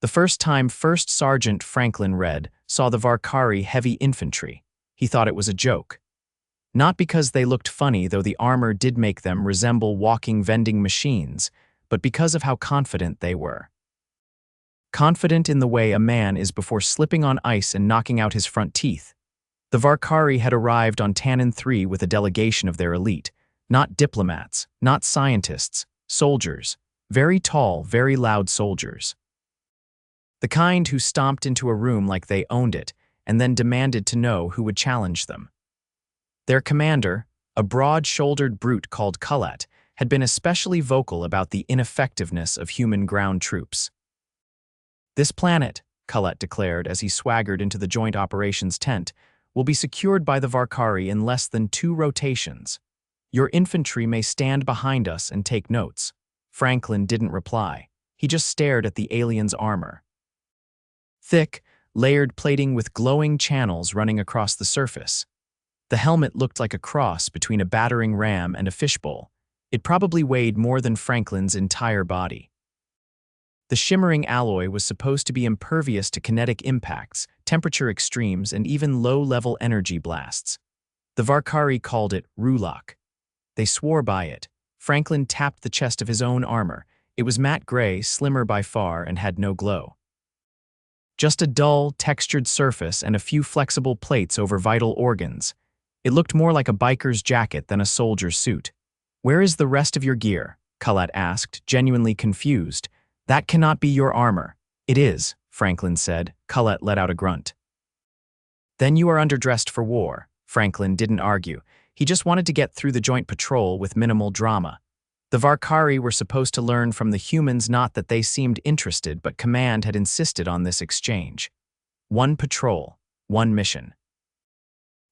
The first time First Sergeant Franklin read saw the Varkari heavy infantry, he thought it was a joke. Not because they looked funny, though the armor did make them resemble walking vending machines, but because of how confident they were. Confident in the way a man is before slipping on ice and knocking out his front teeth. The Varkari had arrived on Tannin 3 with a delegation of their elite, not diplomats, not scientists, soldiers, very tall, very loud soldiers. The kind who stomped into a room like they owned it and then demanded to know who would challenge them. Their commander, a broad-shouldered brute called Kullat, had been especially vocal about the ineffectiveness of human ground troops. "This planet," Kullat declared as he swaggered into the Joint Operations tent, "will be secured by the Varkari in less than 2 rotations. Your infantry may stand behind us and take notes." Franklin didn't reply. He just stared at the alien's armor. Thick, layered plating with glowing channels running across the surface. The helmet looked like a cross between a battering ram and a fishbowl. It probably weighed more than Franklin's entire body. The shimmering alloy was supposed to be impervious to kinetic impacts, temperature extremes, and even low-level energy blasts. The Varkari called it Rulak. They swore by it. Franklin tapped the chest of his own armor. It was matte gray, slimmer by far, and had no glow. Just a dull, textured surface and a few flexible plates over vital organs. It looked more like a biker's jacket than a soldier's suit. "Where is the rest of your gear?" Kullat asked, genuinely confused. "That cannot be your armor." "It is," Franklin said. Kullat let out a grunt. "Then you are underdressed for war." Franklin didn't argue. He just wanted to get through the joint patrol with minimal drama. The Varkari were supposed to learn from the humans, not that they seemed interested, but command had insisted on this exchange. 1 patrol, 1 mission.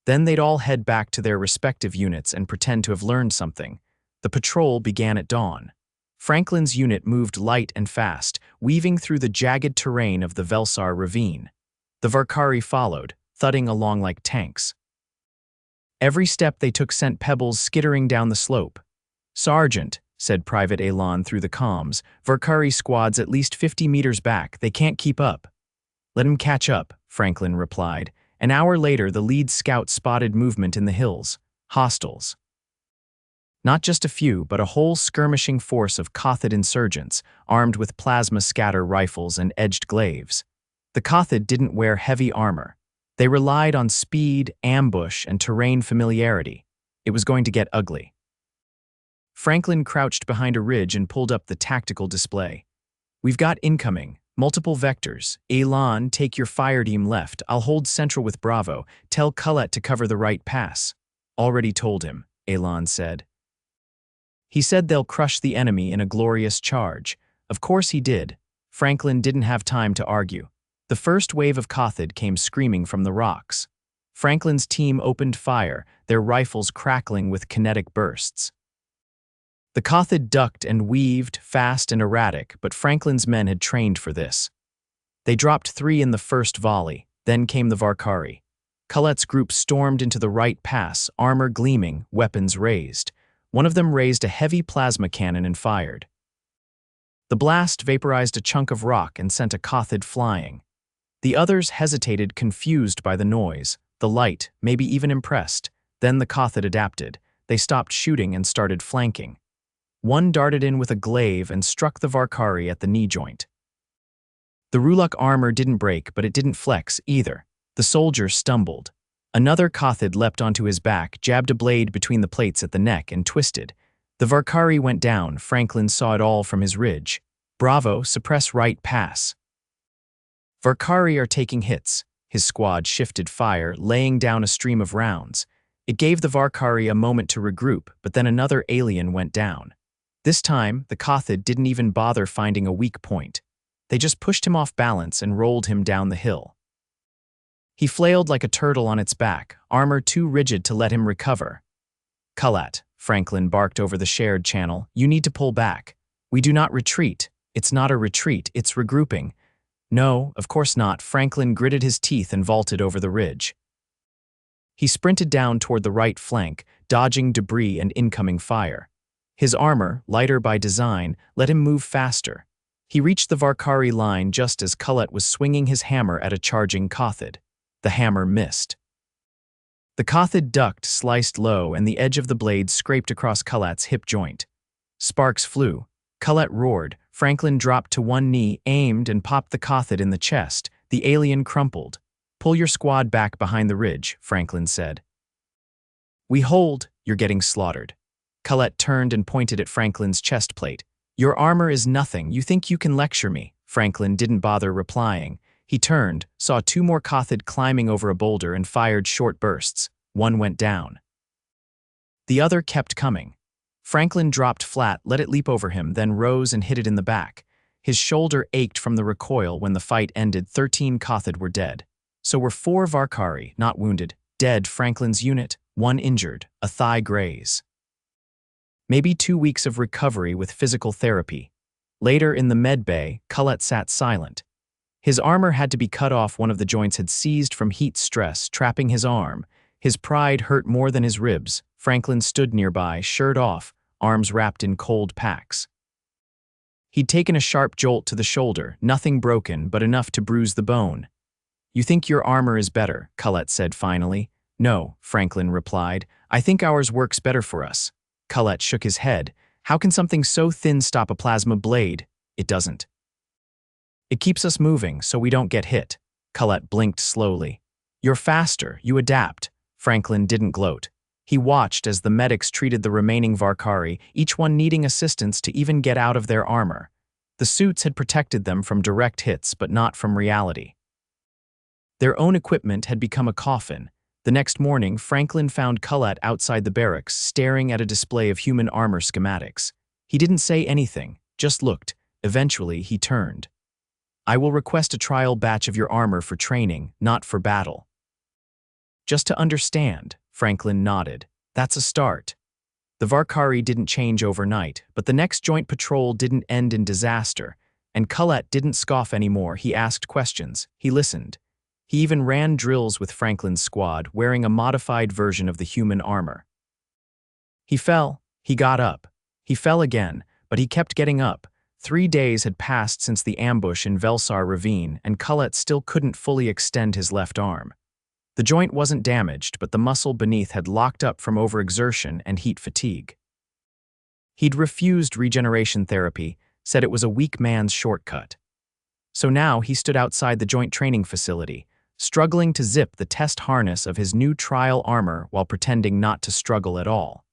Then they'd all head back to their respective units and pretend to have learned something. The patrol began at dawn. Franklin's unit moved light and fast, weaving through the jagged terrain of the Velsar ravine. The Varkari followed, thudding along like tanks. Every step they took sent pebbles skittering down the slope. "Sergeant," said Private Elan through the comms, "Varkari squad's at least 50 meters back. They can't keep up." "Let him catch up," Franklin replied. An hour later, the lead scout spotted movement in the hills. Hostiles. Not just a few, but a whole skirmishing force of Kothid insurgents, armed with plasma scatter rifles and edged glaives. The Kothid didn't wear heavy armor. They relied on speed, ambush, and terrain familiarity. It was going to get ugly. Franklin crouched behind a ridge and pulled up the tactical display. "We've got incoming. Multiple vectors. Elan, take your fire team left. I'll hold central with Bravo. Tell Kullat to cover the right pass." "Already told him," Elan said. "He said they'll crush the enemy in a glorious charge." Of course he did. Franklin didn't have time to argue. The first wave of Kothid came screaming from the rocks. Franklin's team opened fire, their rifles crackling with kinetic bursts. The Kothid ducked and weaved, fast and erratic, but Franklin's men had trained for this. They dropped 3 in the first volley, then came the Varkari. Kullat's group stormed into the right pass, armor gleaming, weapons raised. One of them raised a heavy plasma cannon and fired. The blast vaporized a chunk of rock and sent a Kothid flying. The others hesitated, confused by the noise, the light, maybe even impressed. Then the Kothid adapted. They stopped shooting and started flanking. One darted in with a glaive and struck the Varkari at the knee joint. The Rulak armor didn't break, but it didn't flex either. The soldier stumbled. Another Kothid leapt onto his back, jabbed a blade between the plates at the neck, and twisted. The Varkari went down. Franklin saw it all from his ridge. "Bravo, suppress right pass." Varkari are taking hits. His squad shifted fire, laying down a stream of rounds. It gave the Varkari a moment to regroup, but then another alien went down. This time, the Kothid didn't even bother finding a weak point. They just pushed him off balance and rolled him down the hill. He flailed like a turtle on its back, armor too rigid to let him recover. "Kullat," Franklin barked over the shared channel, "you need to pull back. We do not retreat. It's not a retreat, it's regrouping." "No, of course not." Franklin gritted his teeth and vaulted over the ridge. He sprinted down toward the right flank, dodging debris and incoming fire. His armor, lighter by design, let him move faster. He reached the Varkari line just as Kullat was swinging his hammer at a charging Kothid. The hammer missed. The Kothid ducked, sliced low, and the edge of the blade scraped across Kullat's hip joint. Sparks flew. Kullat roared. Franklin dropped to one knee, aimed, and popped the Kothid in the chest. The alien crumpled. "Pull your squad back behind the ridge," Franklin said. "We hold, you're getting slaughtered." Kullat turned and pointed at Franklin's chest plate. "Your armor is nothing. You think you can lecture me?" Franklin didn't bother replying. He turned, saw two more Kothid climbing over a boulder, and fired short bursts. One went down. The other kept coming. Franklin dropped flat, let it leap over him, then rose and hit it in the back. His shoulder ached from the recoil. When the fight ended, 13 Kothid were dead. So were 4 Varkari, not wounded. Dead, Franklin's unit, 1 injured, a thigh graze. Maybe 2 weeks of recovery with physical therapy. Later in the med bay, Kullat sat silent. His armor had to be cut off. One of the joints had seized from heat stress, trapping his arm. His pride hurt more than his ribs. Franklin stood nearby, shirt off, arms wrapped in cold packs. He'd taken a sharp jolt to the shoulder, nothing broken, but enough to bruise the bone. "You think your armor is better," Kullat said finally. "No," Franklin replied. "I think ours works better for us." Kullat shook his head. "How can something so thin stop a plasma blade?" "It doesn't. It keeps us moving so we don't get hit." Kullat blinked slowly. "You're faster, you adapt." Franklin didn't gloat. He watched as the medics treated the remaining Varkari, each one needing assistance to even get out of their armor. The suits had protected them from direct hits, but not from reality. Their own equipment had become a coffin. The next morning, Franklin found Kullat outside the barracks, staring at a display of human armor schematics. He didn't say anything, just looked. Eventually, he turned. "I will request a trial batch of your armor for training, not for battle." "Just to understand," Franklin nodded. "That's a start." The Varkari didn't change overnight, but the next joint patrol didn't end in disaster, and Kullat didn't scoff anymore. He asked questions. He listened. He even ran drills with Franklin's squad, wearing a modified version of the human armor. He fell. He got up. He fell again, but he kept getting up. 3 days had passed since the ambush in Velsar Ravine, and Kullat still couldn't fully extend his left arm. The joint wasn't damaged, but the muscle beneath had locked up from overexertion and heat fatigue. He'd refused regeneration therapy, said it was a weak man's shortcut. So now he stood outside the joint training facility, struggling to zip the test harness of his new trial armor while pretending not to struggle at all.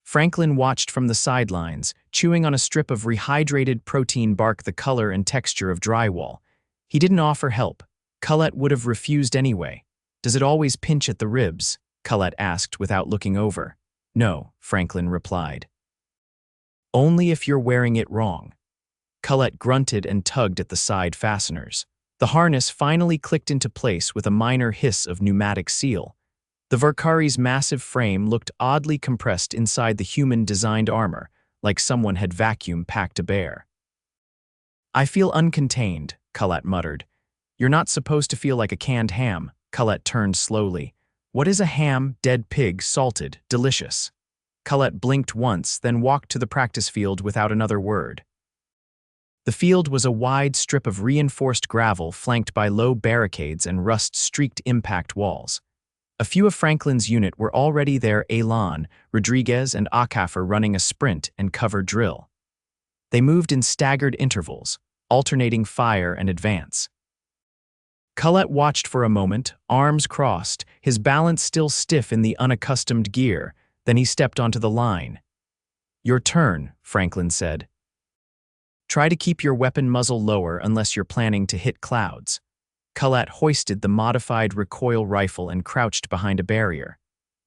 Franklin watched from the sidelines, chewing on a strip of rehydrated protein bark the color and texture of drywall. He didn't offer help. Kullat would have refused anyway. "Does it always pinch at the ribs?" Kullat asked without looking over. "No," Franklin replied. "Only if you're wearing it wrong." Kullat grunted and tugged at the side fasteners. The harness finally clicked into place with a minor hiss of pneumatic seal. The Varkari's massive frame looked oddly compressed inside the human-designed armor, like someone had vacuum-packed a bear. "I feel uncontained," Kullat muttered. "You're not supposed to feel like a canned ham." Kullat turned slowly. "What is a ham? Dead pig, salted, delicious." Kullat blinked once, then walked to the practice field without another word. The field was a wide strip of reinforced gravel flanked by low barricades and rust-streaked impact walls. A few of Franklin's unit were already there, Elan, Rodriguez, and Akafer running a sprint and cover drill. They moved in staggered intervals, alternating fire and advance. Kullat watched for a moment, arms crossed, his balance still stiff in the unaccustomed gear. Then he stepped onto the line. "Your turn," Franklin said. "Try to keep your weapon muzzle lower unless you're planning to hit clouds." Kullat hoisted the modified recoil rifle and crouched behind a barrier.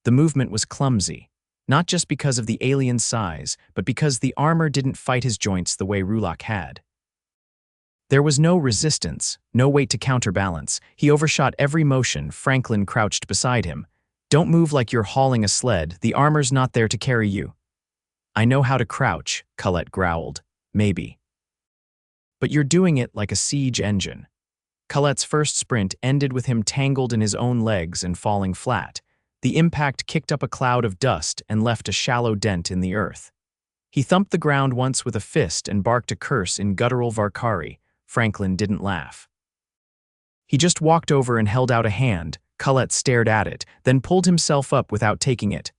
The movement was clumsy, not just because of the alien's size, but because the armor didn't fight his joints the way Rulak had. There was no resistance, no weight to counterbalance. He overshot every motion. Franklin crouched beside him. "Don't move like you're hauling a sled. The armor's not there to carry you." "I know how to crouch," Kullat growled. "Maybe. But you're doing it like a siege engine." Kullat's first sprint ended with him tangled in his own legs and falling flat. The impact kicked up a cloud of dust and left a shallow dent in the earth. He thumped the ground once with a fist and barked a curse in guttural Varkari. Franklin didn't laugh. He just walked over and held out a hand. Kullat stared at it, then pulled himself up without taking it.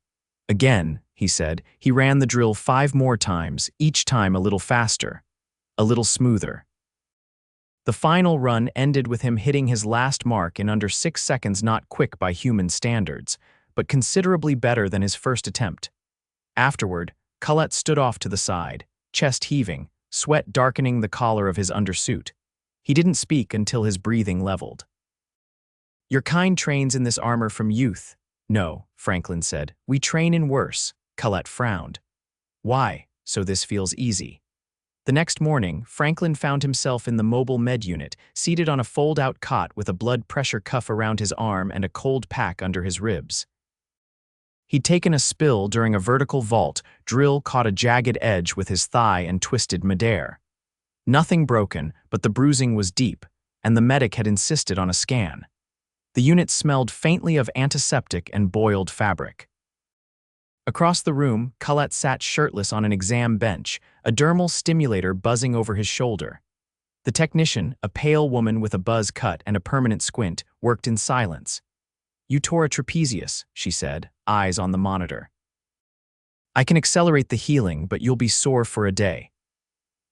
Again, he said. He ran the drill 5 more times, each time a little faster, a little smoother. The final run ended with him hitting his last mark in under 6 seconds, not quick by human standards, but considerably better than his first attempt. Afterward, Kullat stood off to the side, chest heaving, sweat darkening the collar of his undersuit. He didn't speak until his breathing leveled. "Your kind trains in this armor from youth." "No," Franklin said. "We train in worse." Kullat frowned. "Why? So this feels easy." The next morning, Franklin found himself in the mobile med unit, seated on a fold-out cot with a blood pressure cuff around his arm and a cold pack under his ribs. He'd taken a spill during a vertical vault. Drill caught a jagged edge with his thigh and twisted midair. Nothing broken, but the bruising was deep, and the medic had insisted on a scan. The unit smelled faintly of antiseptic and boiled fabric. Across the room, Kullat sat shirtless on an exam bench, a dermal stimulator buzzing over his shoulder. The technician, a pale woman with a buzz cut and a permanent squint, worked in silence. "You tore a trapezius," she said, eyes on the monitor. "I can accelerate the healing, but you'll be sore for a day."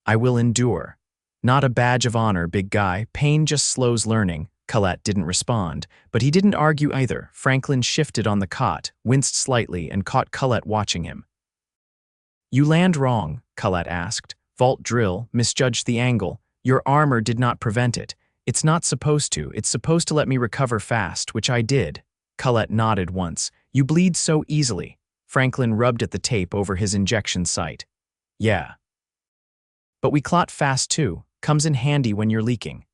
"I will endure." "Not a badge of honor, big guy. Pain just slows learning." Kullat didn't respond, but he didn't argue either. Franklin shifted on the cot, winced slightly, and caught Kullat watching him. "You land wrong," Kullat asked. "Vault drill, misjudged the angle. Your armor did not prevent it. It's not supposed to. It's supposed to let me recover fast, which I did." Kullat nodded once. "You bleed so easily." Franklin rubbed at the tape over his injection site. "Yeah. But we clot fast too. Comes in handy when you're leaking."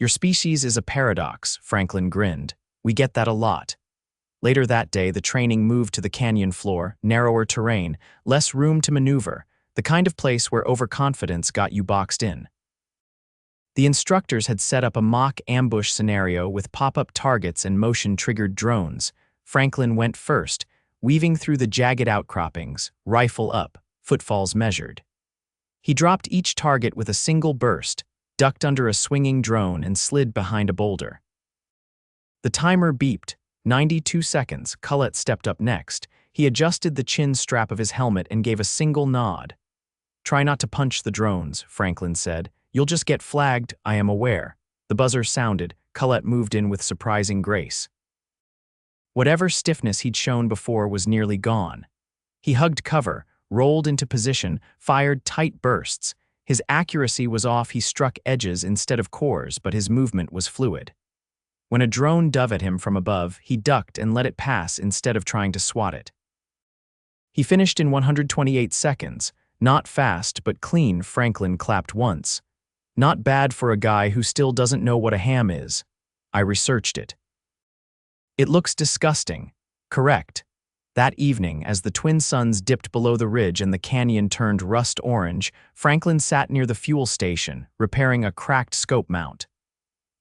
"Your species is a paradox," Franklin grinned. "We get that a lot." Later that day, the training moved to the canyon floor, narrower terrain, less room to maneuver, the kind of place where overconfidence got you boxed in. The instructors had set up a mock ambush scenario with pop-up targets and motion-triggered drones. Franklin went first, weaving through the jagged outcroppings, rifle up, footfalls measured. He dropped each target with a single burst, ducked under a swinging drone, and slid behind a boulder. The timer beeped. 92 seconds. Kullat stepped up next. He adjusted the chin strap of his helmet and gave a single nod. "Try not to punch the drones," Franklin said. "You'll just get flagged, I am aware." The buzzer sounded. Kullat moved in with surprising grace. Whatever stiffness he'd shown before was nearly gone. He hugged cover, rolled into position, fired tight bursts. His accuracy was off. He struck edges instead of cores, but his movement was fluid. When a drone dove at him from above, he ducked and let it pass instead of trying to swat it. He finished in 128 seconds. Not fast, but clean. Franklin clapped once. "Not bad for a guy who still doesn't know what a ham is." "I researched it." "It looks disgusting." "Correct." That evening, as the twin suns dipped below the ridge and the canyon turned rust orange, Franklin sat near the fuel station, repairing a cracked scope mount.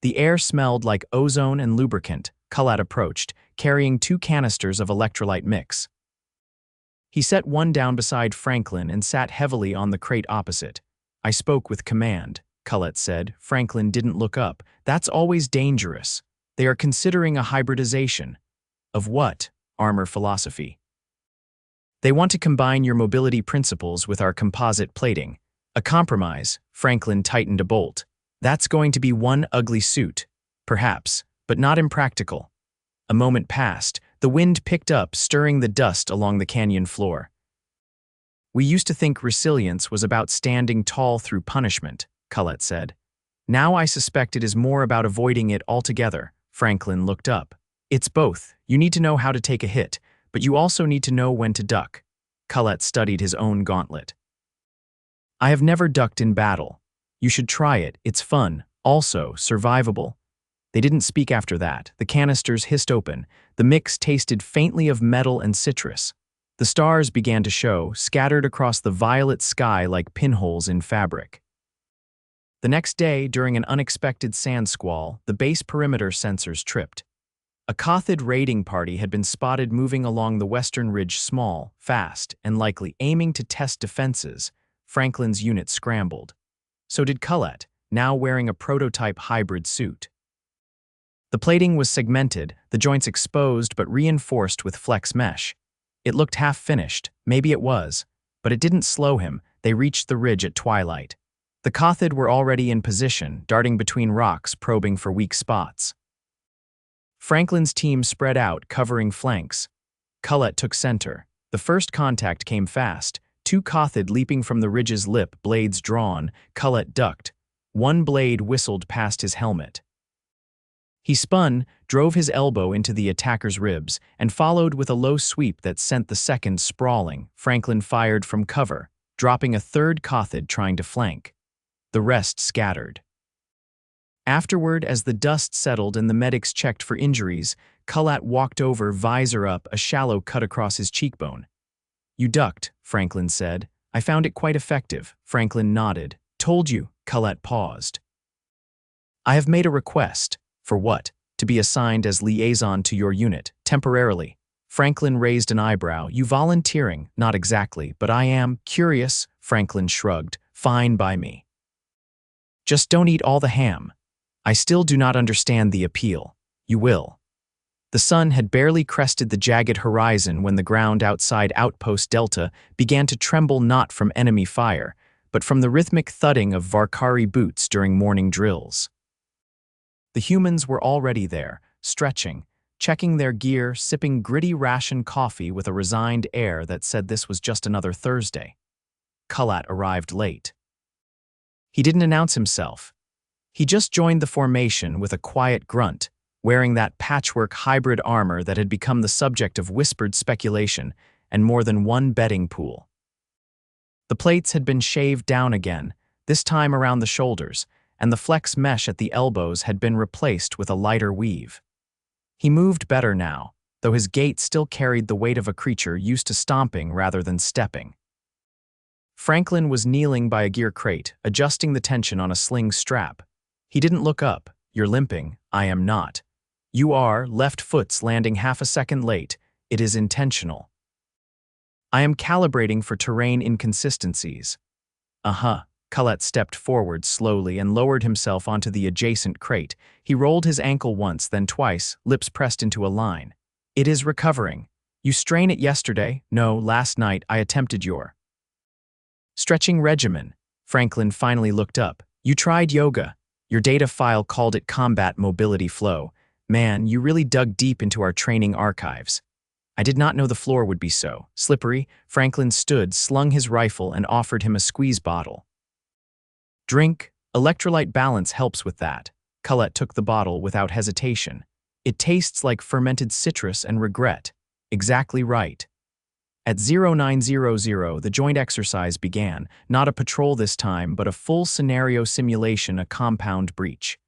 The air smelled like ozone and lubricant. Kullat approached, carrying 2 canisters of electrolyte mix. He set one down beside Franklin and sat heavily on the crate opposite. "I spoke with command," Kullat said. Franklin didn't look up. "That's always dangerous. They are considering a hybridization." "Of what?" "Armor philosophy. They want to combine your mobility principles with our composite plating. A compromise." Franklin tightened a bolt. "That's going to be one ugly suit." "Perhaps, but not impractical." A moment passed. The wind picked up, stirring the dust along the canyon floor. "We used to think resilience was about standing tall through punishment," Kullat said. "Now I suspect it is more about avoiding it altogether." Franklin looked up. "It's both. You need to know how to take a hit, but you also need to know when to duck." Kullat studied his own gauntlet. "I have never ducked in battle. You should try it. It's fun. Also, survivable." They didn't speak after that. The canisters hissed open. The mix tasted faintly of metal and citrus. The stars began to show, scattered across the violet sky like pinholes in fabric. The next day, during an unexpected sand squall, the base perimeter sensors tripped. A Kothid raiding party had been spotted moving along the western ridge small, fast, and likely aiming to test defenses. Franklin's unit scrambled. So did Kullat, now wearing a prototype hybrid suit. The plating was segmented, the joints exposed but reinforced with flex mesh. It looked half-finished, maybe it was, but it didn't slow him. They reached the ridge at twilight. The Kothid were already in position, darting between rocks, probing for weak spots. Franklin's team spread out, covering flanks. Kullat took center. The first contact came fast. 2 Kothid leaping from the ridge's lip, blades drawn. Kullat ducked. One blade whistled past his helmet. He spun, drove his elbow into the attacker's ribs, and followed with a low sweep that sent the second sprawling. Franklin fired from cover, dropping a third Kothid trying to flank. The rest scattered. Afterward, as the dust settled and the medics checked for injuries, Kullat walked over, visor up, a shallow cut across his cheekbone. "You ducked," Franklin said. "I found it quite effective." Franklin nodded. "Told you." Kullat paused. "I have made a request." "For what?" "To be assigned as liaison to your unit, temporarily." Franklin raised an eyebrow. "You volunteering?" "Not exactly, but I am curious." Franklin shrugged. "Fine by me. Just don't eat all the ham." "I still do not understand the appeal." "You will." The sun had barely crested the jagged horizon when the ground outside Outpost Delta began to tremble, not from enemy fire, but from the rhythmic thudding of Varkari boots during morning drills. The humans were already there, stretching, checking their gear, sipping gritty ration coffee with a resigned air that said this was just another Thursday. Kullat arrived late. He didn't announce himself. He just joined the formation with a quiet grunt, wearing that patchwork hybrid armor that had become the subject of whispered speculation and more than one betting pool. The plates had been shaved down again, this time around the shoulders, and the flex mesh at the elbows had been replaced with a lighter weave. He moved better now, though his gait still carried the weight of a creature used to stomping rather than stepping. Franklin was kneeling by a gear crate, adjusting the tension on a sling strap. He didn't look up. "You're limping." "I am not." "You are." Left foot's landing half a second late. "It is intentional." "I am calibrating for terrain inconsistencies." "Uh-huh." Kullat stepped forward slowly and lowered himself onto the adjacent crate. He rolled his ankle once, then twice, lips pressed into a line. "It is recovering." "You strained it yesterday?" "No, last night I attempted your stretching regimen." Franklin finally looked up. "You tried yoga. Your data file called it combat mobility flow. Man, you really dug deep into our training archives." "I did not know the floor would be so slippery." Franklin stood, slung his rifle, and offered him a squeeze bottle. "Drink. Electrolyte balance helps with that." Kullat took the bottle without hesitation. "It tastes like fermented citrus and regret." "Exactly right." At 0900, the joint exercise began, not a patrol this time, but a full scenario simulation, a compound breach.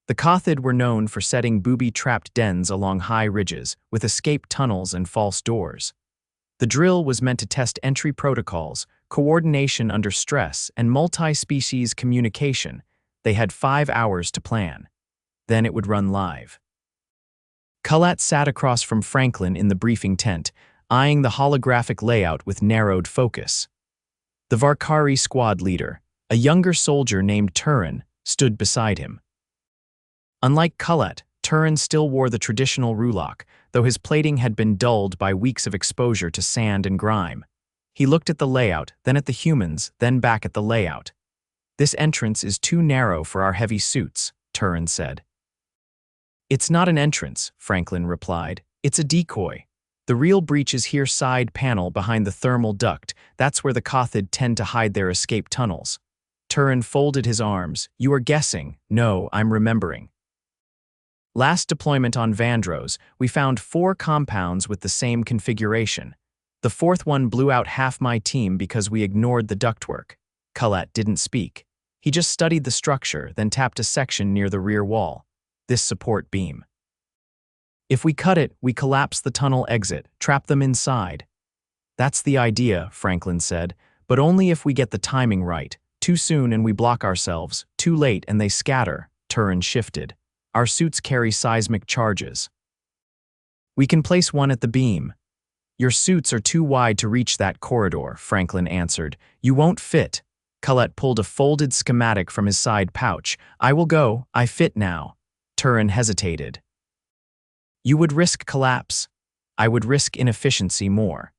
The Kothid were known for setting booby-trapped dens along high ridges, with escape tunnels and false doors. The drill was meant to test entry protocols, coordination under stress, and multi-species communication. They had 5 hours to plan. Then it would run live. Kullat sat across from Franklin in the briefing tent, eyeing the holographic layout with narrowed focus. The Varkari squad leader, a younger soldier named Turin, stood beside him. Unlike Kullat, Turin still wore the traditional rulak, though his plating had been dulled by weeks of exposure to sand and grime. He looked at the layout, then at the humans, then back at the layout. "This entrance is too narrow for our heavy suits," Turin said. "It's not an entrance," Franklin replied. "It's a decoy. The real breach is here, side panel behind the thermal duct. That's where the Kothid tend to hide their escape tunnels." Turin folded his arms. "You are guessing." "No, I'm remembering. Last deployment on Vandros, we found 4 compounds with the same configuration. The 4th one blew out half my team because we ignored the ductwork." Kullat didn't speak. He just studied the structure, then tapped a section near the rear wall. "This support beam. If we cut it, we collapse the tunnel exit, trap them inside." "That's the idea," Franklin said, "but only if we get the timing right. Too soon and we block ourselves. Too late and they scatter." Turin shifted. Our suits carry seismic charges. We can place one at the beam. Your suits are too wide to reach that corridor, Franklin answered. You won't fit. Kullat pulled a folded schematic from his side pouch. I will go, I fit now. Turin hesitated. You would risk collapse. I would risk inefficiency more.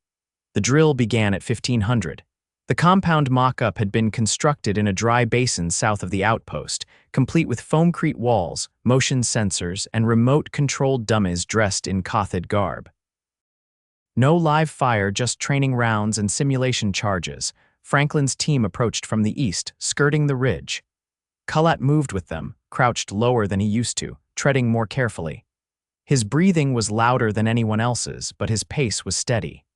The drill began at 1500. The compound mock-up had been constructed in a dry basin south of the outpost, complete with foamcrete walls, motion sensors, and remote-controlled dummies dressed in Cothid garb. No live fire, just training rounds and simulation charges. Franklin's team approached from the east, skirting the ridge. Kullat moved with them, crouched lower than he used to, treading more carefully. His breathing was louder than anyone else's, but his pace was steady.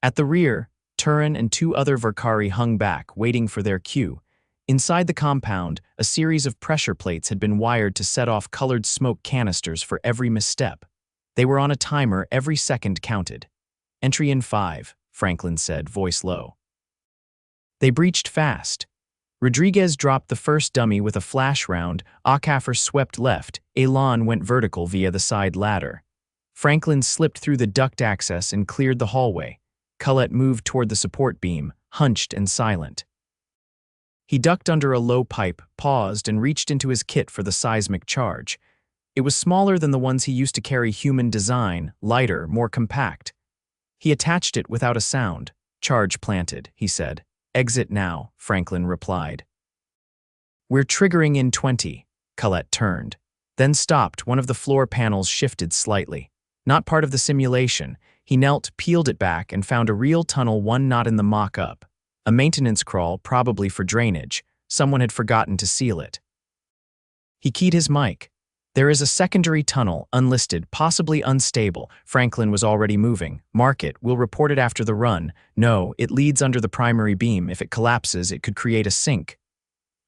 At the rear, Turin and two other Varkari hung back, waiting for their cue. Inside the compound, a series of pressure plates had been wired to set off colored smoke canisters for every misstep. They were on a timer, every second counted. Entry in 5, Franklin said, voice low. They breached fast. Rodriguez dropped the first dummy with a flash round, Akafor swept left, Elan went vertical via the side ladder. Franklin slipped through the duct access and cleared the hallway. Kullat moved toward the support beam, hunched and silent. He ducked under a low pipe, paused, and reached into his kit for the seismic charge. It was smaller than the ones he used to carry, human design, lighter, more compact. He attached it without a sound. Charge planted, he said. Exit now, Franklin replied. We're triggering in 20. Kullat turned, then stopped. One of the floor panels shifted slightly. Not part of the simulation. He knelt, peeled it back, and found a real tunnel, one not in the mock-up. A maintenance crawl, probably for drainage. Someone had forgotten to seal it. He keyed his mic. There is a secondary tunnel, unlisted, possibly unstable. Franklin was already moving. Mark it. We'll report it after the run. No, it leads under the primary beam. If it collapses, it could create a sink.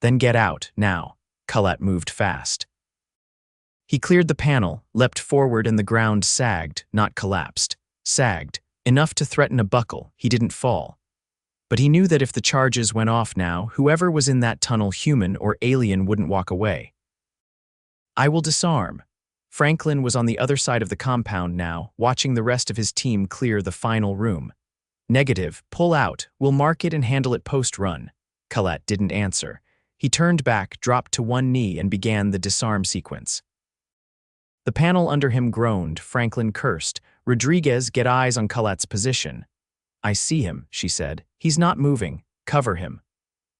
Then get out, now. Kullat moved fast. He cleared the panel, leapt forward, and the ground sagged, not collapsed. Sagged, enough to threaten a buckle. He didn't fall. But he knew that if the charges went off now, whoever was in that tunnel, human or alien, wouldn't walk away. I will disarm. Franklin was on the other side of the compound now, watching the rest of his team clear the final room. Negative, pull out. We'll mark it and handle it post-run. Kullat didn't answer. He turned back, dropped to one knee, and began the disarm sequence. The panel under him groaned. Franklin cursed. Rodriguez, get eyes on Kullat's position. I see him, she said. He's not moving. Cover him.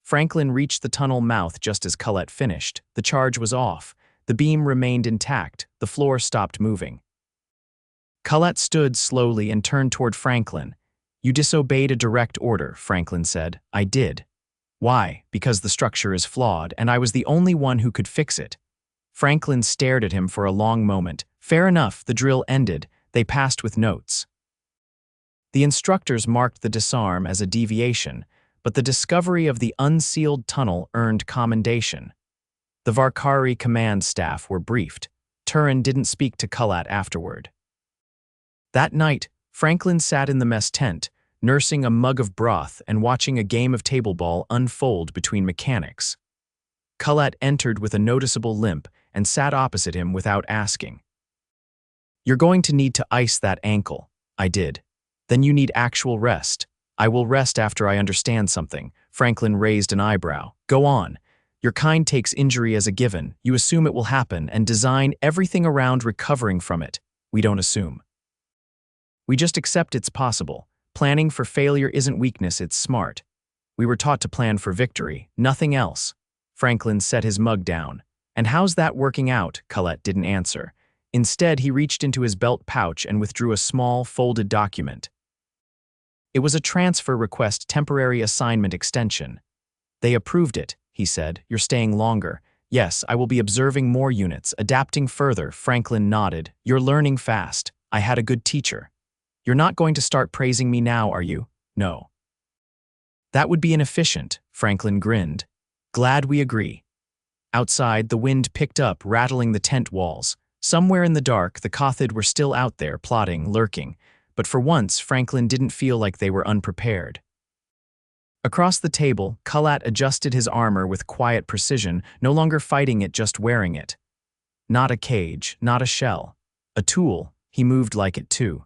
Franklin reached the tunnel mouth just as Kullat finished. The charge was off. The beam remained intact. The floor stopped moving. Kullat stood slowly and turned toward Franklin. You disobeyed a direct order, Franklin said. I did. Why? Because the structure is flawed, and I was the only one who could fix it. Franklin stared at him for a long moment. Fair enough, the drill ended. They passed with notes. The instructors marked the disarm as a deviation, but the discovery of the unsealed tunnel earned commendation. The Varkari command staff were briefed. Turin didn't speak to Kullat afterward. That night, Franklin sat in the mess tent, nursing a mug of broth and watching a game of table ball unfold between mechanics. Kullat entered with a noticeable limp and sat opposite him without asking. You're going to need to ice that ankle. I did. Then you need actual rest. I will rest after I understand something. Franklin raised an eyebrow. Go on. Your kind takes injury as a given. You assume it will happen and design everything around recovering from it. We don't assume. We just accept it's possible. Planning for failure isn't weakness, it's smart. We were taught to plan for victory, nothing else. Franklin set his mug down. And how's that working out? Kullat didn't answer. Instead, he reached into his belt pouch and withdrew a small, folded document. It was a transfer request, temporary assignment extension. They approved it, he said. You're staying longer. Yes, I will be observing more units, adapting further. Franklin nodded. You're learning fast. I had a good teacher. You're not going to start praising me now, are you? No. That would be inefficient, Franklin grinned. Glad we agree. Outside, the wind picked up, rattling the tent walls. Somewhere in the dark, the Cothid were still out there, plotting, lurking. But for once, Franklin didn't feel like they were unprepared. Across the table, Kullat adjusted his armor with quiet precision, no longer fighting it, just wearing it. Not a cage, not a shell. A tool, he moved like it too.